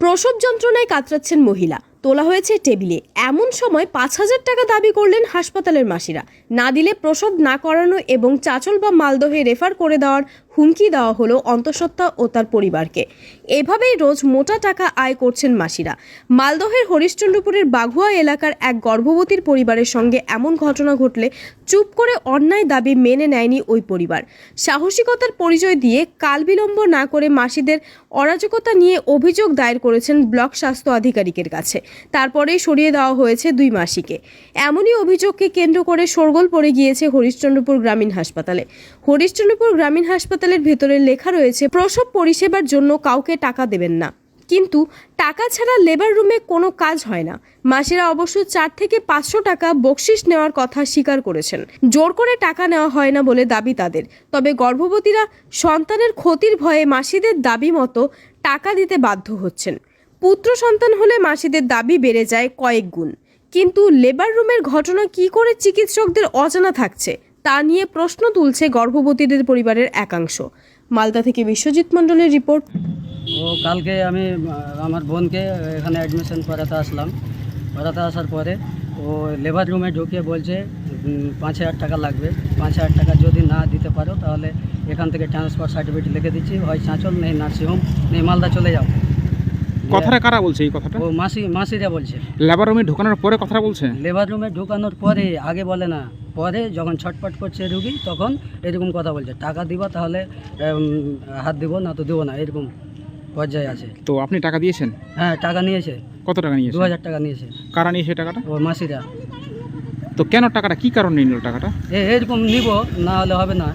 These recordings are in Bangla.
প্রসব যন্ত্রণায় কাতরাচ্ছেন মহিলা, তোলা হয়েছে টেবিলে। এমন সময় ৫,০০০ টাকা দাবি করলেন হাসপাতালের মাসিরা। না দিলে প্রসব না করানো এবং চাঁচল বা মালদহে রেফার করে দেওয়ার হুমকি দেওয়া হলো অন্তঃসত্ত্বা ও তার পরিবারকে। এভাবেই রোজ মোটা টাকা আয় করছেন মাসিরা। মালদহের হরিশ্চন্দ্রপুরের বাঘুয়া এলাকার এক গর্ভবতীর পরিবারের সঙ্গে এমন ঘটনা ঘটলে চুপ করে অন্যায় দাবি মেনে নেয়নি ওই পরিবার। সাহসিকতার পরিচয় দিয়ে কালবিলম্ব না করে মাসিদের অরাজকতা নিয়ে অভিযোগ দায়ের করেছেন ব্লক স্বাস্থ্য আধিকারিকের কাছে। তারপরেই সরিয়ে দেওয়া হয়েছে দুই মাসিকে। এমনই অভিযোগকে কেন্দ্র করে শোরগোল পড়ে গিয়েছে হরিশ্চন্দ্রপুর গ্রামীণ হাসপাতালে। হরিশ্চন্দ্রপুর গ্রামীণ হাসপাতালের ভেতরে লেখা রয়েছে, প্রসব পরিষেবার জন্য কাউকে টাকা দেবেন না, কিন্তু টাকা ছাড়া লেবার রুমে কোনো কাজ হয় না। মাসিরা অবশ্য 4 থেকে 500 টাকা বকশিশ নেওয়ার কথা স্বীকার করেছেন। জোর করে টাকা নেওয়া হয় না বলে দাবি তাদের। তবে গর্ভবতীরা সন্তানের ক্ষতির ভয়ে মাসিদের দাবি মতো টাকা দিতে বাধ্য হচ্ছেন। পুত্র সন্তান হলে মাসিদের দাবি বেড়ে যায় কয়েক গুণ। কিন্তু লেবার রুমের ঘটনা কি করে চিকিৎসকদের অজানা থাকছে তা নিয়ে প্রশ্ন তুলছে গর্ভবতীদের পরিবারের একাংশ। মালদা থেকে বিশ্বজিৎ মণ্ডলের রিপোর্ট। কালকে আমি আমার বোনকে এখানে অ্যাডমিশন করাতে আসলাম। করাতে আসার পরে ও লেবার রুমে ঢুকিয়ে বলছে 5,000 টাকা লাগবে। 5,000 টাকা যদি না দিতে পারো তাহলে এখান থেকে ট্রান্সফার সার্টিফিকেট লিখে দিচ্ছি, হয় চাঁচল নেই নার্সিংহোম নেই মালদা চলে যাও। কথাটা কারা বলছে এই কথাটা? ও মাসিরা বলছে। লেবার রুমে ঢোকানোর পরে কথাটা বলছে? লেবার রুমে ঢোকানোর পরে, আগে বলে না, পরে যখন ছটপট করছে রুগী তখন এরকম কথা বলছে, টাকা দিবা তাহলে হাত দিব, না তো দেবো না, এরকম পর্যায়ে আছে। তো আপনি টাকা দিয়েছেন? হ্যাঁ, টাকা নিয়েছে। কত টাকা নিয়েছে? 2,000 টাকা নিয়েছে। কারা নিয়েছে টাকাটা? ও মাসিরা। তো কেন টাকাটা, কি কারণে নিল টাকাটা? এরকম নিব, না হলে হবে না,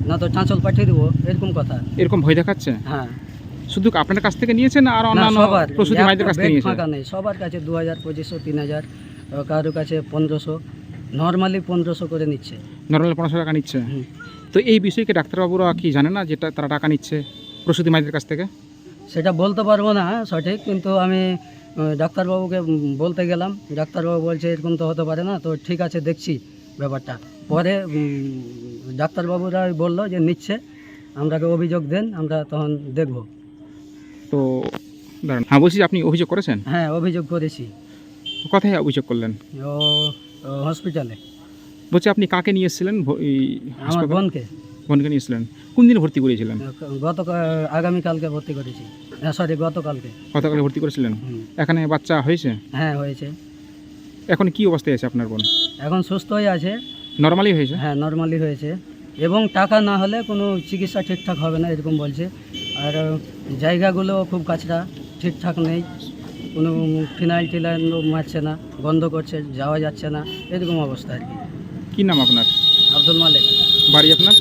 না তো চাঁচল পাঠিয়ে দেবো, এরকম কথা। এরকম ভয় দেখাচ্ছে? হ্যাঁ। শুধু আপনার কাছ থেকে নিয়েছেন আর অন্যান্য প্রসূতি মায়েদের কাছ থেকে নিয়েছেন? ফাঁকা নেই, সবার কাছে 2,000, 2,500, 3,000, কারোর কাছে 1,500, নর্মালি 1,500 করে নিচ্ছে। নর্মাল 1,500 টাকা নিচ্ছে। তো এই বিষয়কে ডাক্তারবাবুরা কি জানে না যেটা তারা টাকা নিচ্ছে প্রসূতি মায়েদের কাছ থেকে? সেটা বলতে পারবো না সঠিক, কিন্তু আমি ডাক্তারবাবুকে বলতে গেলাম, ডাক্তারবাবু বলছে এরকম তো হতে পারে না, তো ঠিক আছে দেখছি ব্যাপারটা। পরে ডাক্তারবাবুরা বললো যে নিচ্ছে, আমরাকে অভিযোগ দেন, আমরা তখন দেখব। তো দাঁড়ান, হ্যাঁ বলছি, আপনি অভিযোগ করেছেন? হ্যাঁ, অভিযোগ করেছি। কোথায় অভিযোগ করলেন? ও হসপিটালে। বলছি আপনি কাকে নিয়ে এসেছিলেন? আমার বোনকে। বোনকে নিয়ে এসেছিলেন? কোন দিন ভর্তি করিয়েছিলেন? আগামীকালকে ভর্তি করেছি, সরি গতকালকে। গতকালে ভর্তি করেছিলেন? এখানে বাচ্চা হয়েছে? হ্যাঁ, হয়েছে। এখন কি অবস্থায় আছে আপনার বোন? এখন সুস্থ হয়ে আছে। নর্মালি হয়েছে? হ্যাঁ, নর্মালি হয়েছে, এবং টাকা না হলে কোনো চিকিৎসা ঠিকঠাক হবে না এরকম বলছে। আর জায়গাগুলো খুব কাছড়া, ঠিকঠাক নেই, কোনো ফিনাইল টিনাইল মারছে না, বন্ধ করছে, যাওয়া যাচ্ছে না, এরকম অবস্থা আর কি। কী নাম আপনার? আব্দুল মালিক। বাড়ি আপনার?